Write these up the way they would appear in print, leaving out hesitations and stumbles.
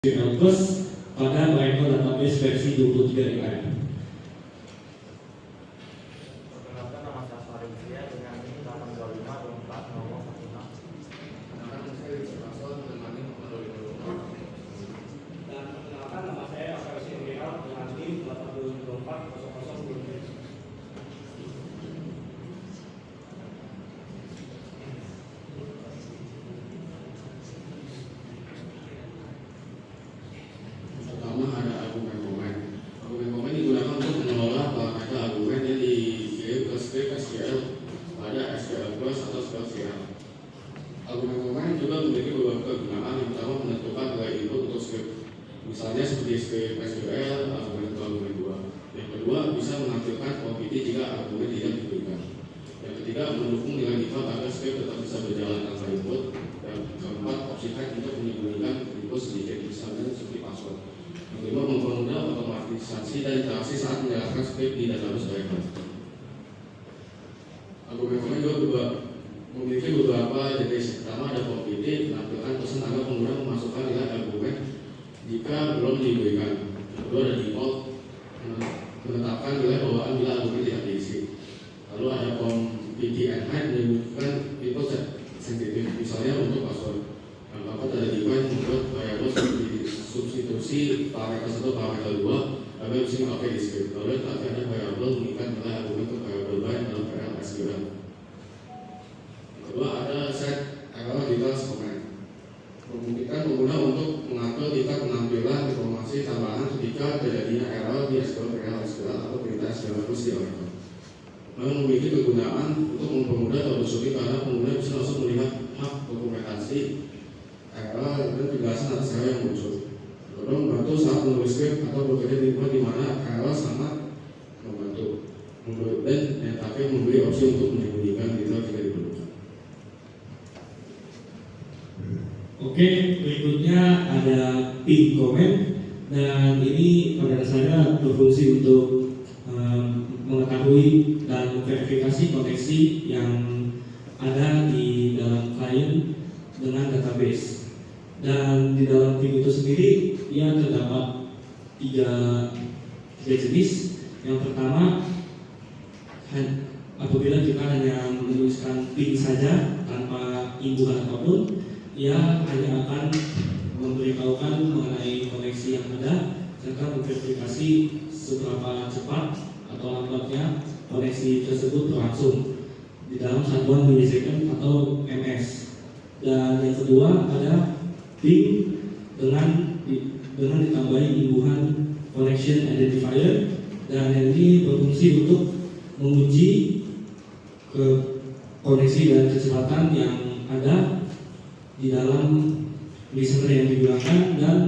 Plus pada Oracle Database versi 23 DKM. Perkenalkan, nama saya Farizia dengan NIM 825240016. Perkenalkan, saya Richard Rasul dengan NIM 82524. Dan perkenalkan, nama saya Akarsi Engeral dengan NIM 8240020. Pertama ada argumen komen. Argumen komen digunakan untuk mengelola parameter argumen yang dikirim ke script SQL pada SQL Plus atau SQL. Argumen komen juga memiliki beberapa kegunaan. Yang pertama, menentukan nilai input untuk script, misalnya seperti script SQL argumen 1 argumen 2. Yang kedua, bisa menampilkan OPT jika argumen tidak diberikan. Yang ketiga, mendukung nilai default agar script tetap bisa berjalan tanpa input. Yang keempat, opsi type untuk menyembunyikan input sedikit, misalnya seperti password. Yang kelima, mempermudah otomatisasi dan interaksi saat menjalankan script di database Oracle. Argumen komen juga memiliki beberapa jenis. Pertama, ada OPT, menampilkan pesan agar pengguna memasukkan nilai argumen jika belum diberikan. Yang kedua, ada default, menetapkan nilai bawaan bila argumen tidak diisi. Lalu ada OPT and hide, menyebutkan input sensitif, misalnya untuk password. Yang keempat, ada define, membuat variable seperti substitusi parameter 1 parameter 2 agar bisa dipakai di script. Lalu yang terakhir, ada variable mengikat nilai argumen ke variable byte dalam file SQL. Yang kedua, ada set error details comment, memungkinkan pengguna untuk mengatur tingkat penampilan informasi tambahan ketika terjadinya error di SQL atau perintah SQL Plus di Oracle. Lalu memiliki kegunaan untuk mempermudah troubleshooting karena pengguna bisa langsung melihat hak dokumentasi error dan penjelasan atas error yang muncul. Lalu membantu saat menulis script atau bekerja di tempat di mana error sangat membantu. Dan yang terakhir, memberi opsi untuk menyembunyikan detail jika diperlukan. Oke, berikutnya ada ping comment, dan ini pada dasarnya berfungsi untuk mengetahui dan memverifikasi koneksi yang ada di dalam klien dengan database. Dan di dalam ping itu sendiri, ia terdapat tiga jenis. Yang pertama, apabila kita hanya menuliskan ping saja tanpa imbuhan apapun, ia hanya akan memberitahukan mengenai koneksi yang ada serta memverifikasi seberapa cepat atau lambatnya koneksi tersebut berlangsung di dalam satuan milisecond atau ms. Dan yang kedua, ada ping dengan ditambahi imbuhan connection identifier, dan ini berfungsi untuk menguji ke koneksi dan kecepatan yang ada di dalam listener yang digunakan dan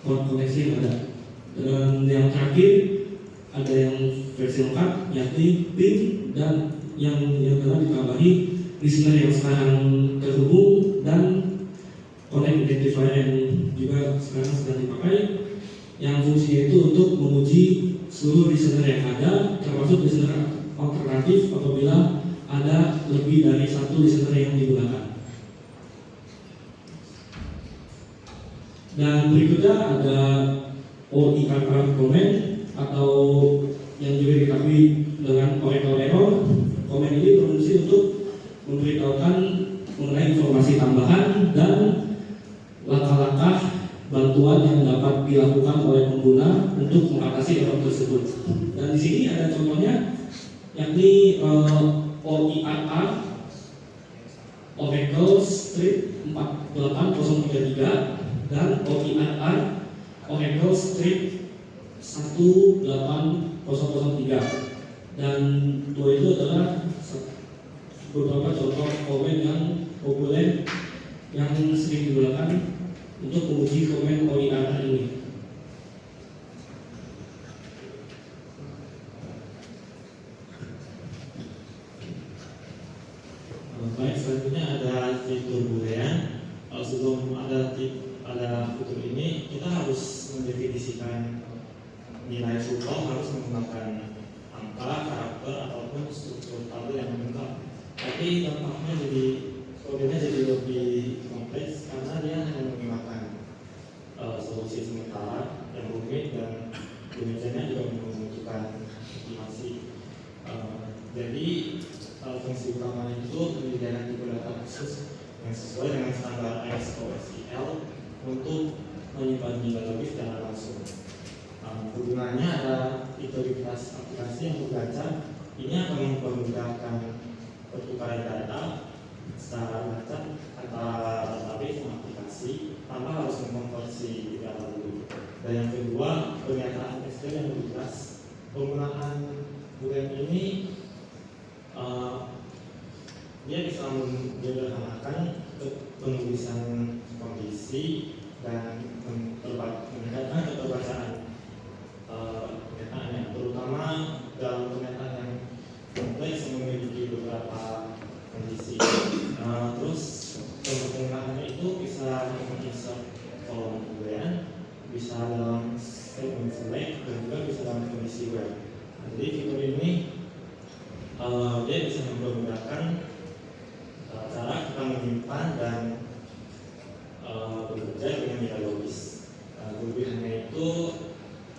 port koneksi yang ada. Dan yang terakhir ada yang versi lengkap, yakni ping, dan yang telah ditambahi listener yang sekarang terhubung dan connect identifier yang juga sekarang sedang dipakai, yang fungsinya itu untuk menguji seluruh listener yang ada, termasuk listener alternatif apabila ada lebih dari satu listener yang digunakan. Dan berikutnya ada OIRR comment, atau yang juga diketahui dengan Oracle error. Comment ini berfungsi untuk memberitahukan mengenai informasi tambahan dan langkah-langkah bantuan yang dapat dilakukan oleh pengguna untuk mengatasi error tersebut. Dan di sini ada contohnya, yakni OIRR Oracle Script 48033 dan OIRR Oracle Script 18003. Dan dua itu adalah beberapa contoh komen yang populer yang sering digunakan untuk menguji komen OIRR ini. Baik, selanjutnya ada fitur boolean. Sebelum ada fitur ini, kita harus mendefinisikan nilai sulfur, harus menggunakan angka, karakter, ataupun struktur tabel yang lengkap. Tapi dampaknya jadi problemnya jadi lebih kompleks karena dia hanya menggunakan Caranya ada integritas aplikasi yang berkaca. Ini akan mempermudahkan pertukaran data secara acak antara database dan aplikasi tanpa harus mengkonversi data dulu. Dan yang kedua, pernyataan SQL yang lebih jelas. Penggunaan Boolean ini dia bisa menyederhanakan penulisan kondisi dan meningkatkan keterbacaan pernyataannya, terutama dalam pernyataan yang kompleks yang memiliki beberapa kondisi. Terus penggunaannya itu bisa menginsert kolom Boolean, bisa dalam statement select, dan juga bisa dalam kondisi web. Jadi fitur ini dia bisa mempermudahkan cara kita menyimpan dan bekerja dengan tidak logis. Kelebihannya itu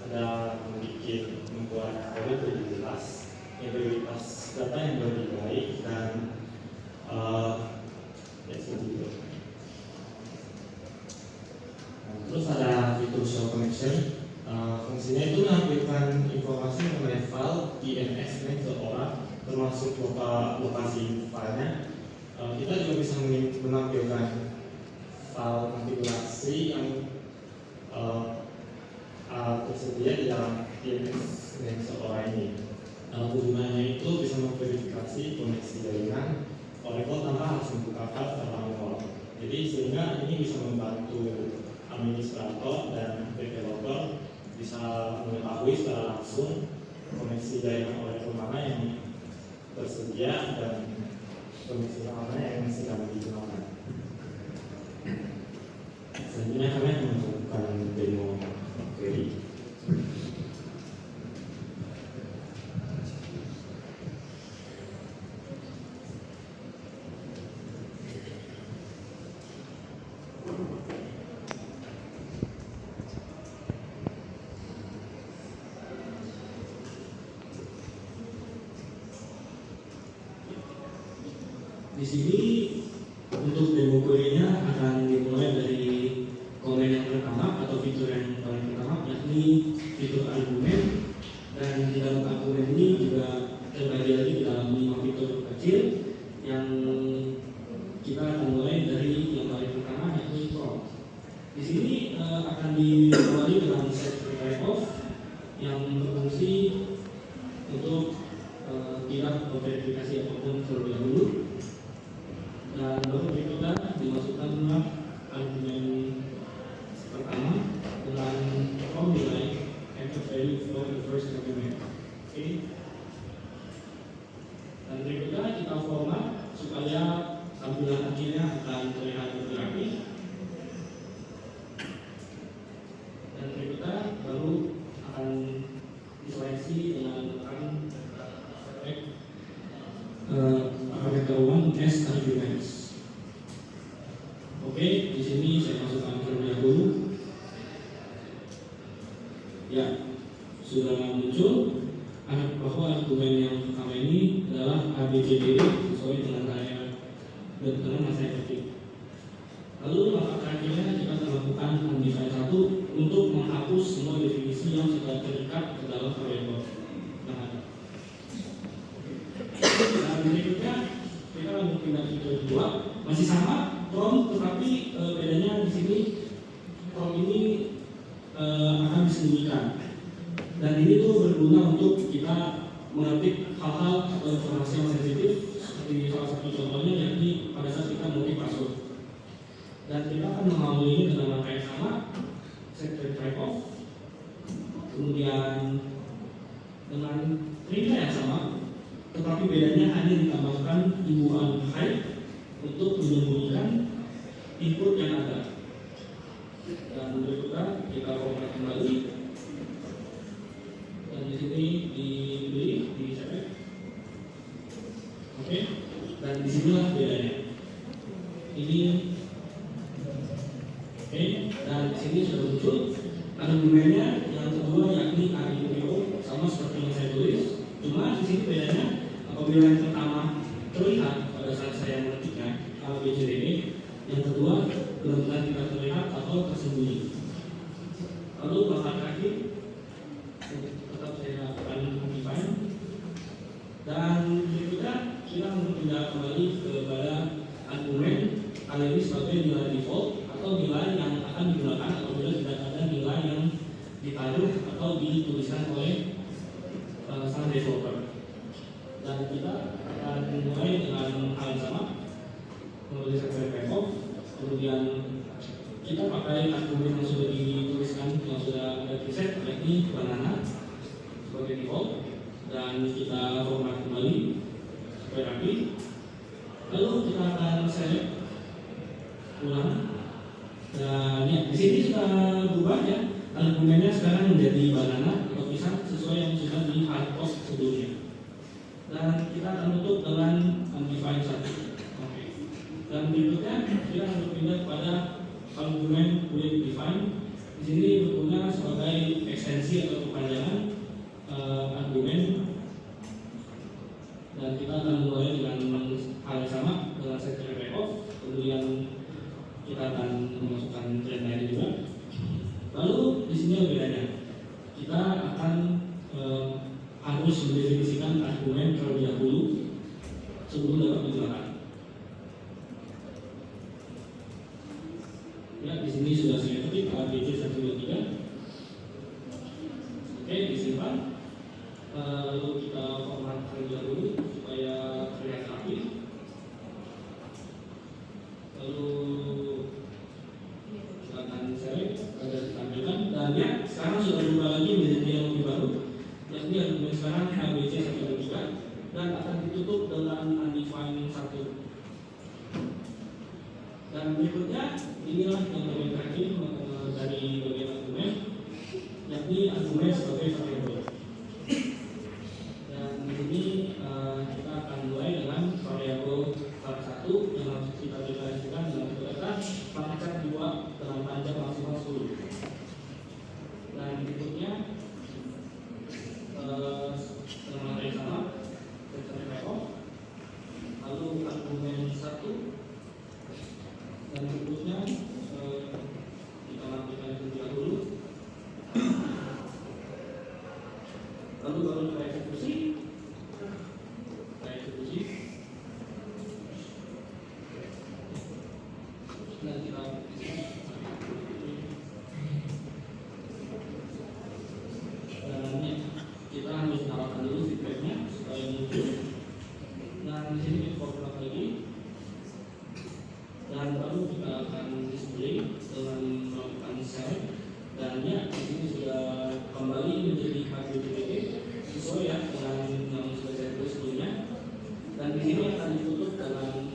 ada membuat kode lebih jelas, integritas data yang lebih baik, dan ya seperti itu. Terus ada fitur show connection. Fungsinya itu menampilkan informasi mengenai file INS ke seseorang, termasuk lokasi filenya. Kita juga bisa menampilkan file konfigurasi yang tersedia di dalam INS yang seseorang ini. Gunanya itu bisa memverifikasi koneksi jaringan Oracle tanpa harus membuka file secara manual. Jadi sehingga ini bisa membantu administrator dan developer bisa mengetahui secara langsung koneksi jaringan Oracle mana yang tersedia dan koneksi mana yang sedang digunakan. Selanjutnya kami akan melakukan demo query. Di sini untuk demo query-nya akan dimulai dari komen yang pertama atau fitur yang paling pertama, yakni fitur argumen. Dan di dalam argumen ini juga terbagi lagi di dalam 5 fitur kecil yang kita akan mulai dari yang paling pertama, yakni prompt. Di sini akan diawali dengan set type of yang berfungsi untuk tidak memverifikasi apapun terlebih dahulu. Dan baru berikutnya dimasukkanlah argumen pertama dengan form nilai enter value for the first argument. Oke. Dan berikutnya kita format supaya tampilan akhirnya akan terlihat lebih rapi. Dan berikutnya baru akan diseleksi dengan menggunakan parameter 1 as arguments. Oke, di sini saya masukkan terlebih dahulu. Ya, sudah muncul bahwa argumen yang pertama ini adalah ABCD sesuai dengan saya dan dengan saya ketik. Lalu langkah terakhirnya kita akan melakukan undefined 1 untuk menghapus semua definisi yang sudah terikat ke dalam variabel. Dan berikutnya kita akan pindah fitur kedua, masih sama prompt, tetapi bedanya di sini prompt ini akan disembunyikan. Dan ini tuh berguna untuk kita mengetik hal-hal atau informasi yang sensitif, seperti salah satu contohnya yakni pada saat kita mengetik password. Dan kita akan mengawali ini dengan langkah yang sama, set type of, kemudian dengan perintah yang sama, tetapi bedanya hanya ditambahkan imbuhan hide untuk menyembunyikan input yang ada. Dan berikutnya kita format kembali, dan di sini dibeli, dicetak. Oke, dan disinilah bedanya. Ini oke, dan di sini sudah muncul argumennya yang kedua yakni AIPO, sama seperti yang saya tulis. Cuma di sini bedanya apabila yang pertama terlihat pada saat saya mengetiknya ABCDE, yang kedua benar-benar tidak terlihat atau tersembunyi. Lalu langkah terakhir untuk pakai argumen yang sudah dituliskan, yang sudah ada preset, yakni banana sebagai default, dan kita format kembali supaya rapi. Lalu kita akan select ulang, dan ya di sini sudah berubah ya, argumennya sekarang menjadi banana atau pisang sesuai yang sudah di hard code sebelumnya. Dan kita akan tutup dengan undefined 1. Oke. Dan berikutnya kita akan berpindah pada argumen with define. Di sini berguna sebagai ekstensi atau kepanjangan argumen. Dan kita akan mulai dengan hal yang sama dengan set off. Kemudian kita akan memasukkan trend lain juga. Lalu di sini ada bedanya. Kita akan harus mendefinisikan argumen terlebih dahulu sebelum dapat digunakan. Ya, di sini sudah saya ketik ABC 1 2 3. Oke, disimpan. Lalu kita format terlebih dahulu supaya terlihat rapi. Lalu kita akan select agar ditampilkan, dan ya sekarang sudah berubah lagi menjadi yang lebih baru. Yakni argumen sekarang ABC 1 2 3 dan akan ditutup dengan undefined 1. Dan berikutnya inilah yang bagian terakhir dari bagian argumen, yakni argumen sebagai variabel. Dan di sini kita akan mulai dengan variabel part 1 yang harus kita deklarasikan dalam kata pangkat 2 dengan panjang maksimal 10. Dan berikutnya dengan yang sama, set off, lalu argumen 1, dan berikutnya kita lakukan terlebih dahulu, lalu baru kita eksekusi, dan kita kita harus menawarkan dulu feedbacknya supaya muncul. Dan di sini kita ulang lagi, dan baru kita akan display dengan melakukan select. Dan ya di sini sudah kembali menjadi HTTP sesuai ya dengan yang sudah saya tulis sebelumnya. Dan di sini akan ditutup dengan